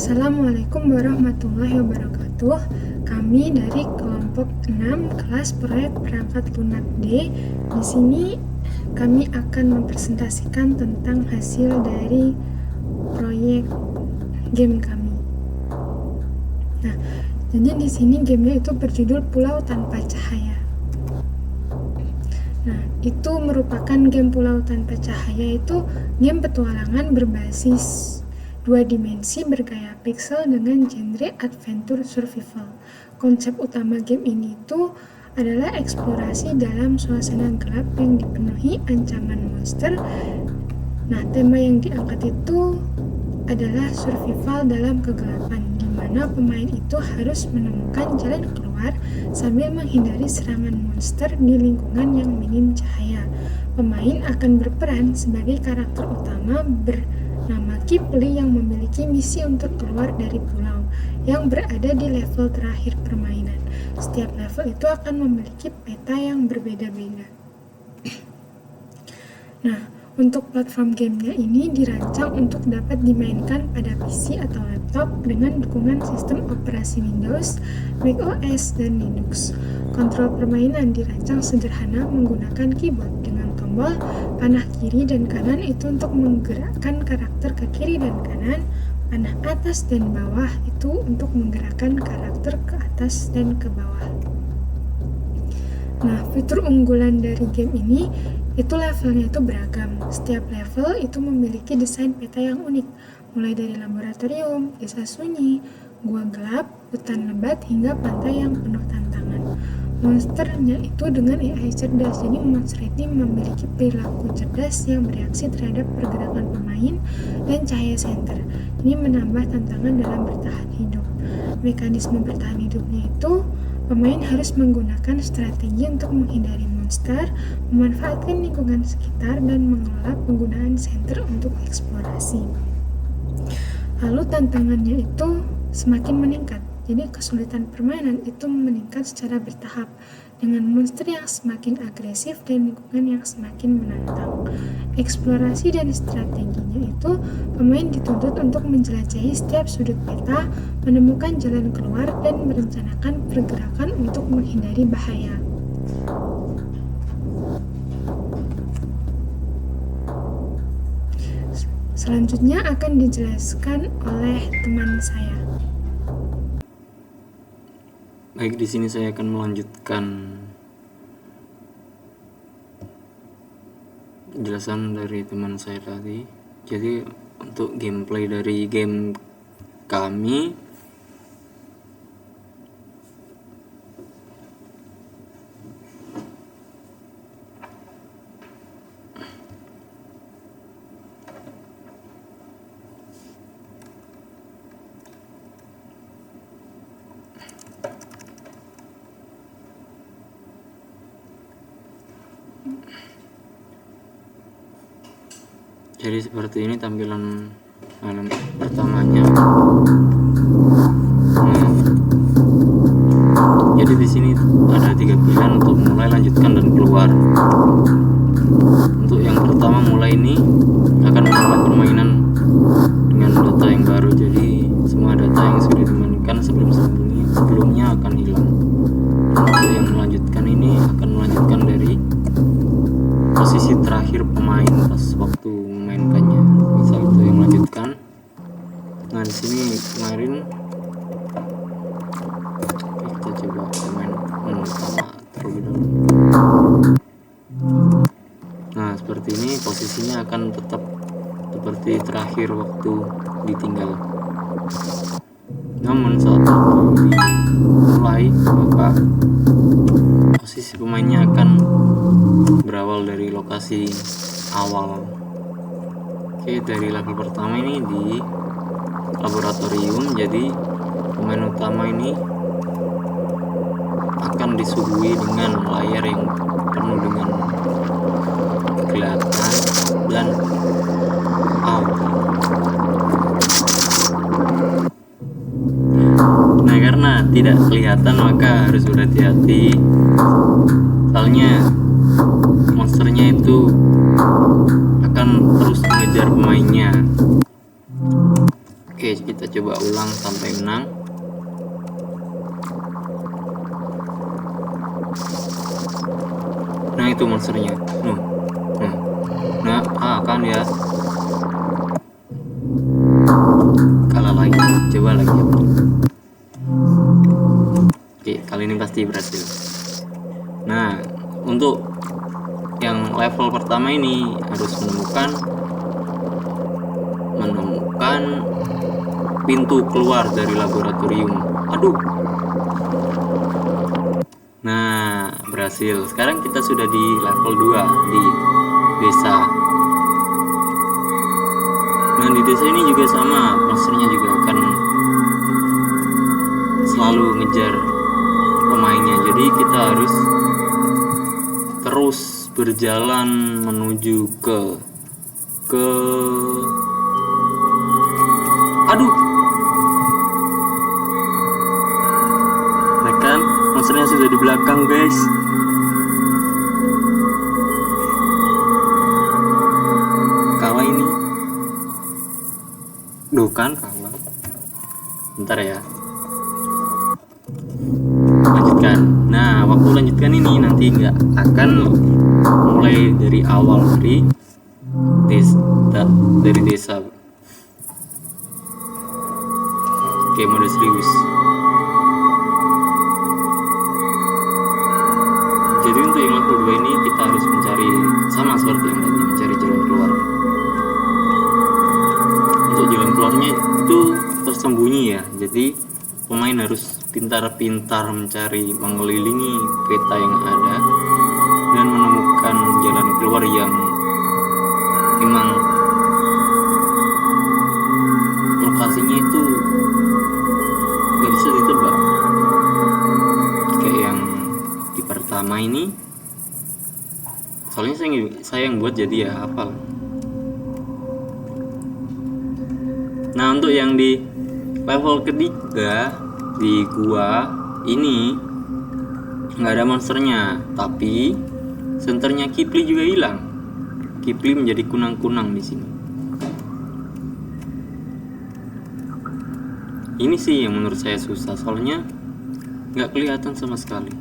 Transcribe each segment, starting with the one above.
Assalamualaikum warahmatullahi wabarakatuh. Kami dari kelompok 6 kelas proyek perangkat lunak D. Di sini kami akan mempresentasikan tentang hasil dari proyek game kami. Nah, jadi di sini gamenya itu berjudul Pulau Tanpa Cahaya. Nah, itu merupakan game Pulau Tanpa Cahaya, itu game petualangan berbasis 2 dimensi bergaya pixel dengan genre adventure survival. Konsep utama game ini itu adalah eksplorasi dalam suasana gelap yang dipenuhi ancaman monster. Nah, tema yang diangkat itu adalah survival dalam kegelapan, di mana pemain itu harus menemukan jalan keluar sambil menghindari serangan monster di lingkungan yang minim cahaya. Pemain akan berperan sebagai karakter utama bernama Kipli yang memiliki misi untuk keluar dari pulau yang berada di level terakhir permainan. Setiap level itu akan memiliki peta yang berbeda-beda. Nah, untuk platform gamenya ini dirancang untuk dapat dimainkan pada PC atau laptop dengan dukungan sistem operasi Windows, macOS, dan Linux. Kontrol permainan dirancang sederhana menggunakan keyboard dengan tombol panah kiri dan kanan itu untuk menggerakkan karakter ke kiri dan kanan, panah atas dan bawah itu untuk menggerakkan karakter ke atas dan ke bawah. Nah, fitur unggulan dari game ini itu levelnya itu beragam. Setiap level itu memiliki desain peta yang unik, mulai dari laboratorium, desa sunyi, gua gelap, hutan lebat, hingga pantai yang penuh tantangan. Monsternya itu dengan AI cerdas, jadi monster ini memiliki perilaku cerdas yang bereaksi terhadap pergerakan pemain dan cahaya senter. Ini menambah tantangan dalam bertahan hidup. Mekanisme bertahan hidupnya itu pemain harus menggunakan strategi untuk menghindari monster, memanfaatkan lingkungan sekitar, dan mengelola penggunaan senter untuk eksplorasi. Lalu tantangannya itu semakin meningkat, jadi kesulitan permainan itu meningkat secara bertahap dengan monster yang semakin agresif dan lingkungan yang semakin menantang. Eksplorasi dan strateginya itu pemain dituntut untuk menjelajahi setiap sudut peta, menemukan jalan keluar, dan merencanakan pergerakan untuk menghindari bahaya. Selanjutnya akan dijelaskan oleh teman saya. Baik, di sini saya akan melanjutkan penjelasan dari teman saya tadi. Jadi untuk gameplay dari game kami, jadi seperti ini tampilan malam pertamanya. Jadi di sini ada 3 pilihan untuk mulai, lanjutkan, dan keluar. Untuk yang pertama, mulai ini akan memulai permainan dengan data yang baru. Jadi semua data yang sudah dimainkan sebelumnya akan hilang. Untuk yang melanjutkan ini akan melanjutkan dari posisi terakhir pemain pas waktu memainkannya. Misal itu yang melanjutkan. Nah, di sini kemarin kita coba main menu utama terlebih dahulu. Nah, seperti ini posisinya akan tetap seperti terakhir waktu ditinggal. Namun saat waktu dimulai, maka posisi pemainnya akan berawal dari lokasi awal. Oke, dari level pertama ini di laboratorium. Jadi pemain utama ini akan disuguhi dengan layar yang penuh dengan kegelapan dan Nah, karena tidak kelihatan maka harus berhati-hati, soalnya monsternya itu akan terus mengejar pemainnya. Oke, kita coba ulang sampai menang. Nah, itu monsternya. Nah, kan ya. Kalah lagi. Coba lagi. Oke, kali ini pasti berhasil. Nah, untuk yang level pertama ini harus menemukan pintu keluar dari laboratorium. Aduh. Nah, berhasil. Sekarang kita sudah di level 2 di desa. Nah, di desa ini juga sama, monsternya juga akan selalu ngejar pemainnya. Jadi kita harus terus berjalan menuju ke aduh. Nah kan, monsternya sudah di belakang, guys. Kalah ini. Duh kan, kalah. Bentar ya. Lanjutkan. Nah, waktu lanjutkan ini nanti nggak akan mulai dari awal dari desa. Oke, mode serius. Jadi untuk yang level 2 ini kita harus mencari, sama seperti yang tadi, mencari jalan keluar. Untuk jalan keluarnya itu tersembunyi ya. Jadi pemain harus pintar-pintar mencari, mengelilingi peta yang ada dan menemukan jalan keluar yang memang lokasinya itu gak bisa ditebak. Kayak yang di pertama ini, soalnya saya yang buat jadi ya hafal. Nah, untuk yang di level ketiga di gua ini nggak ada monsternya, tapi senternya Kipli juga hilang. Kipli menjadi kunang-kunang di sini. Ini sih yang menurut saya susah, soalnya nggak kelihatan sama sekali.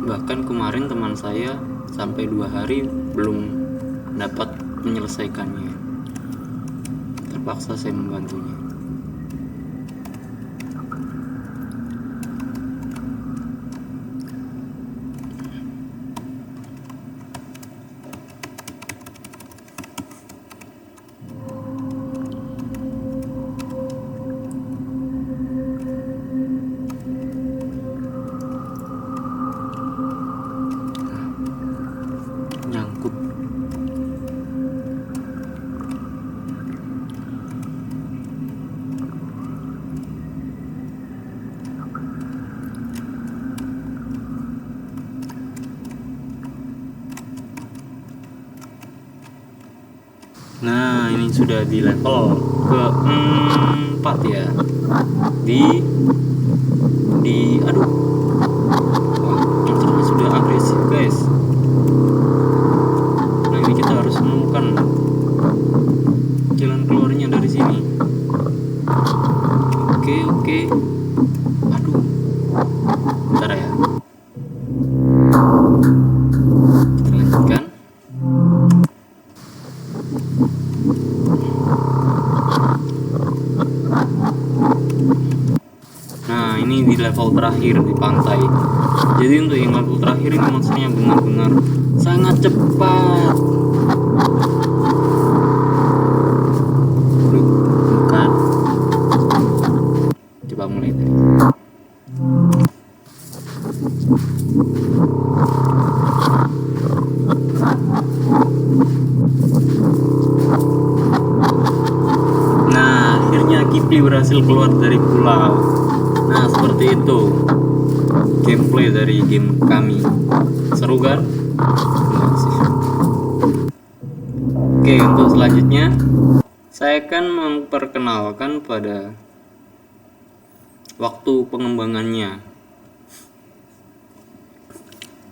Bahkan kemarin teman saya sampai 2 hari belum dapat menyelesaikannya. Terpaksa saya membantunya. Nyangkut. Nah, ini sudah di level ke-4 ya. Aduh. Wah, monsternya sudah agresif, guys. Nah, ini kita harus menemukan jalan keluarnya dari sini. Oke. Aduh. Bentar ya. Kita lanjutkan. Nah, ini di level terakhir di pantai. Jadi untuk yang level terakhir ini monsternya benar-benar sangat cepat. Bukan. Coba mulai dari. Nah, akhirnya Kipli berhasil keluar dari pulau. Nah, seperti itu gameplay dari game kami. Seru kan? Oke, untuk selanjutnya saya akan memperkenalkan pada waktu pengembangannya.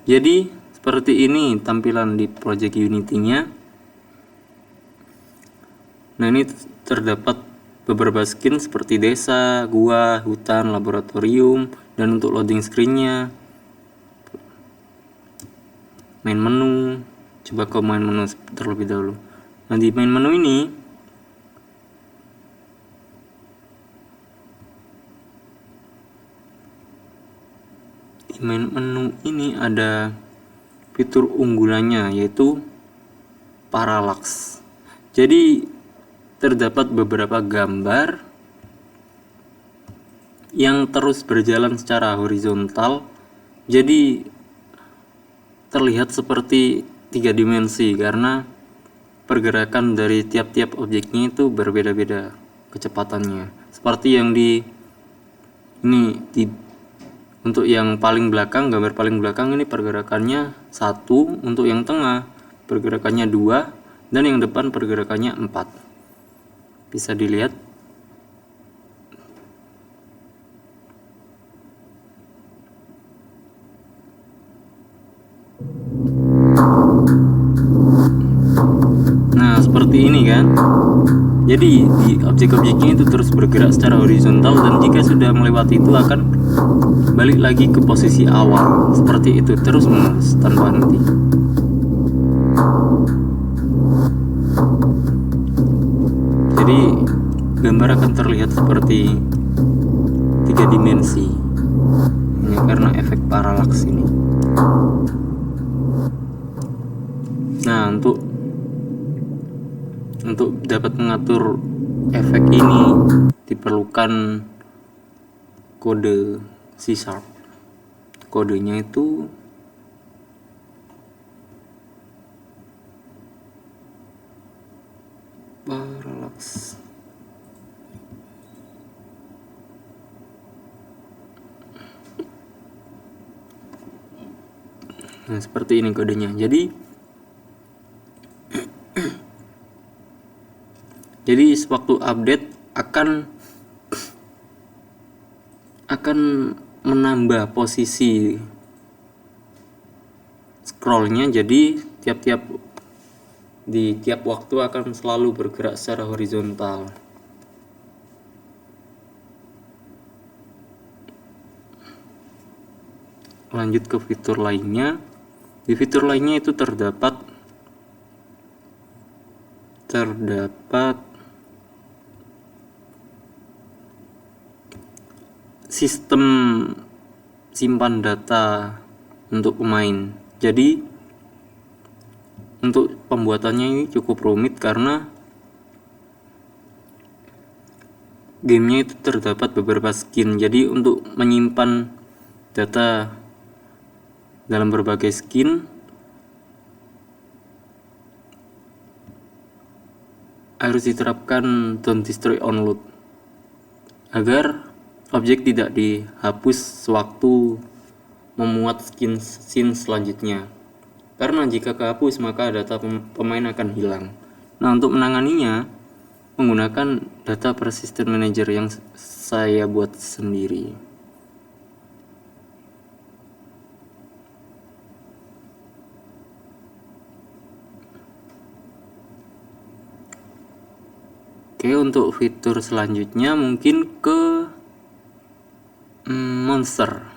Jadi seperti ini tampilan di project Unity-nya. Nah, ini terdapat beberapa skin seperti desa, gua, hutan, laboratorium, dan untuk loading screen-nya, main menu. Coba ke main menu terlebih dahulu. Nah, di main menu ini ada fitur unggulannya, yaitu parallax. Jadi terdapat beberapa gambar yang terus berjalan secara horizontal, jadi terlihat seperti 3 dimensi karena pergerakan dari tiap-tiap objeknya itu berbeda-beda kecepatannya. Seperti yang untuk yang paling belakang, gambar paling belakang ini pergerakannya 1, untuk yang tengah pergerakannya 2, dan yang depan pergerakannya 4. Bisa dilihat. Nah, seperti ini kan. Jadi di objek-objeknya itu terus bergerak secara horizontal, dan jika sudah melewati itu akan balik lagi ke posisi awal. Seperti itu terus menerus tanpa henti. Jadi gambar akan terlihat seperti 3 dimensi hanya karena efek parallax ini. Nah, untuk dapat mengatur efek ini diperlukan kode C#. Kodenya itu parallax. Nah, seperti ini kodenya. Jadi sewaktu update akan menambah posisi scrollnya, jadi di tiap waktu akan selalu bergerak secara horizontal. Lanjut ke fitur lainnya. Di fitur lainnya itu terdapat sistem simpan data untuk pemain. Jadi untuk pembuatannya ini cukup rumit karena gamenya itu terdapat beberapa skin. Jadi untuk menyimpan data dalam berbagai skin harus diterapkan don't destroy onload agar objek tidak dihapus sewaktu memuat scene selanjutnya, karena jika kehapus maka data pemain akan hilang. Nah, untuk menanganinya menggunakan data persistent manager yang saya buat sendiri. Oke, untuk fitur selanjutnya mungkin ke monster.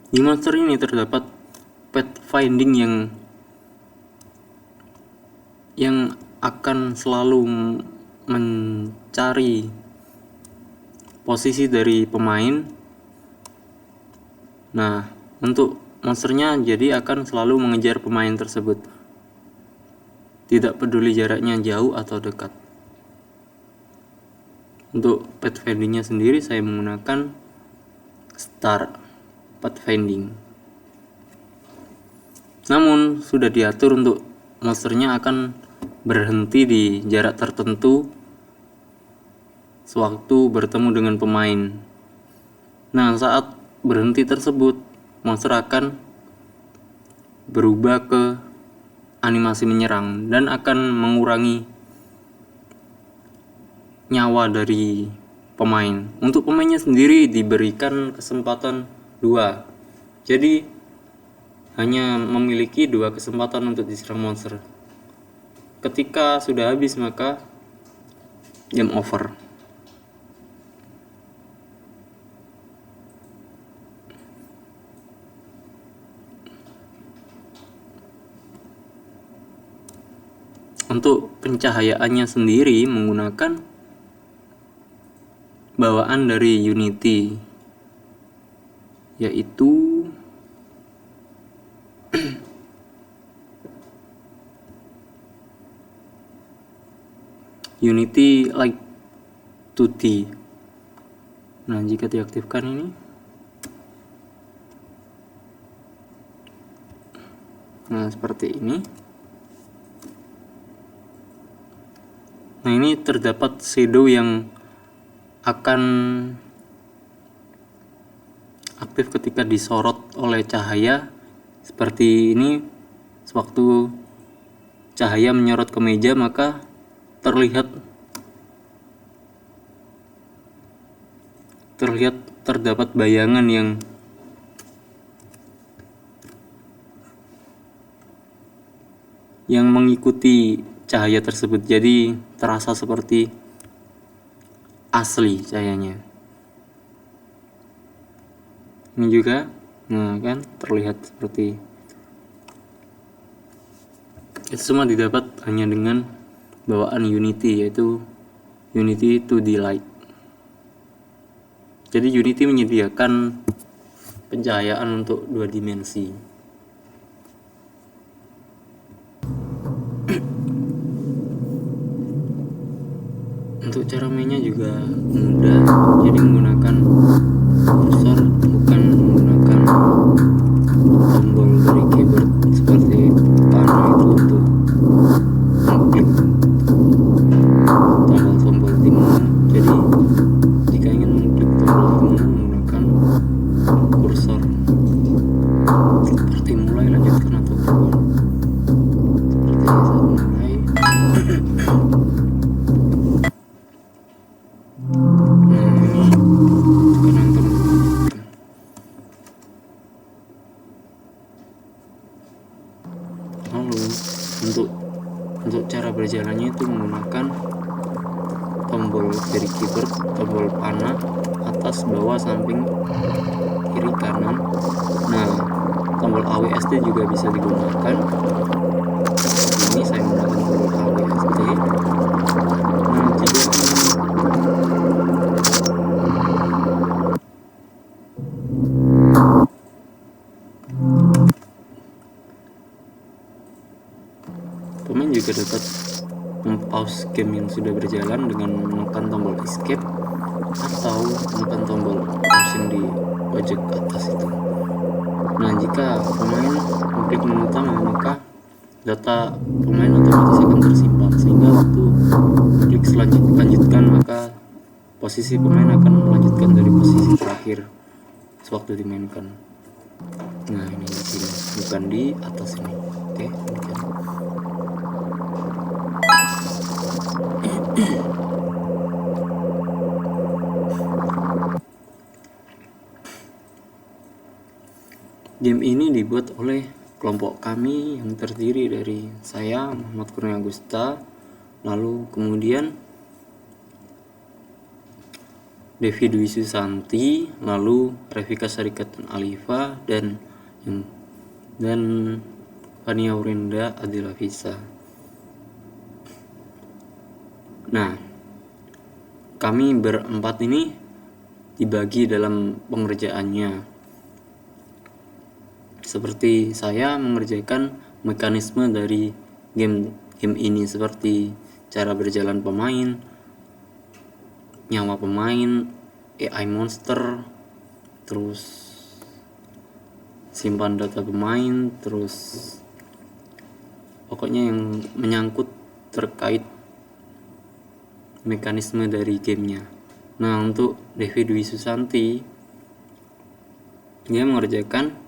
Di monster ini terdapat pathfinding yang akan selalu mencari posisi dari pemain. Nah, untuk monsternya jadi akan selalu mengejar pemain tersebut, tidak peduli jaraknya jauh atau dekat. Untuk pathfindingnya sendiri saya menggunakan star pathfinding. Namun sudah diatur untuk monsternya akan berhenti di jarak tertentu sewaktu bertemu dengan pemain. Nah, saat berhenti tersebut monster akan berubah ke animasi menyerang dan akan mengurangi nyawa dari pemain. Untuk pemainnya sendiri diberikan kesempatan 2. Jadi hanya memiliki 2 kesempatan untuk diserang monster. Ketika sudah habis maka game over. Untuk pencahayaannya sendiri menggunakan bawaan dari Unity, yaitu Unity Light 2D. Nah, jika diaktifkan ini, nah seperti ini. Nah, ini terdapat shadow yang akan aktif ketika disorot oleh cahaya seperti ini. Sewaktu cahaya menyorot ke meja maka terdapat bayangan yang mengikuti cahaya tersebut, jadi terasa seperti asli cahayanya. Ini juga, nah kan terlihat seperti itu. Semua didapat hanya dengan bawaan Unity, yaitu Unity 2D Light. Jadi Unity menyediakan pencahayaan untuk 2 dimensi. Untuk cara mainnya juga mudah, jadi menggunakan kursor, bukan menggunakan tombol dari keyboard seperti panah itu untuk mengklik tombol timur. Jadi jika ingin mengklik tombol timur menggunakan kursor seperti mulai, lanjutkan atau keluar, seperti saat mulai. Untuk cara berjalannya itu menggunakan tombol dari keyboard, tombol panah, atas, bawah, samping, kiri, kanan. Nah, tombol AWSD juga bisa digunakan. Ini saya menggunakan tombol AWSD. Nah, jika pemain juga dapat mempause game yang sudah berjalan dengan menekan tombol escape atau menekan tombol pause yang di pojok atas itu. Nah, jika pemain mengklik menu utama maka data pemain otomatis akan tersimpan, sehingga waktu klik lanjutkan maka posisi pemain akan melanjutkan dari posisi terakhir sewaktu dimainkan. Nah, ini di sini, bukan di atas ini. Oke, demikian. Game ini dibuat oleh kelompok kami yang terdiri dari saya, Muhammad Kurnia Agusta, lalu kemudian Devi Dwi Susanti, lalu Revika Sarikat dan Alifa, dan Fania Urinda Adila Visa. Nah, kami berempat ini dibagi dalam pengerjaannya. Seperti saya mengerjakan mekanisme dari game ini, seperti cara berjalan pemain, nyawa pemain, AI monster, terus simpan data pemain, terus pokoknya yang menyangkut terkait mekanisme dari gamenya. Nah, untuk Devi Dwi Susanti, dia mengerjakan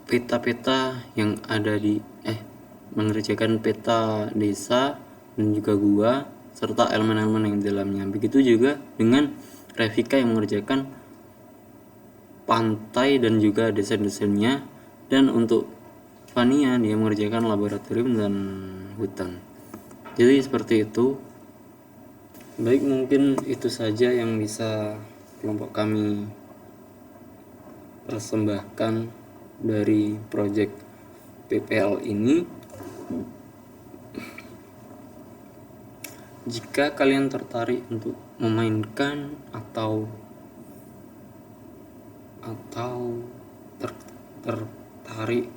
peta-peta yang ada di mengerjakan peta desa dan juga gua serta elemen-elemen yang di dalamnya. Begitu juga dengan Revika yang mengerjakan pantai dan juga desain-desainnya, dan untuk Fania dia mengerjakan laboratorium dan hutan. Jadi seperti itu. Baik, mungkin itu saja yang bisa kelompok kami persembahkan dari proyek PPL ini. Jika kalian tertarik untuk memainkan atau tertarik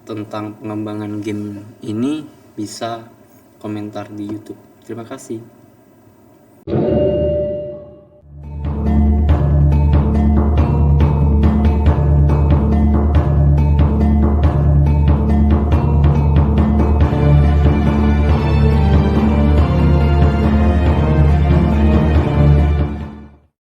tentang pengembangan game ini, bisa komentar di YouTube. Terima kasih.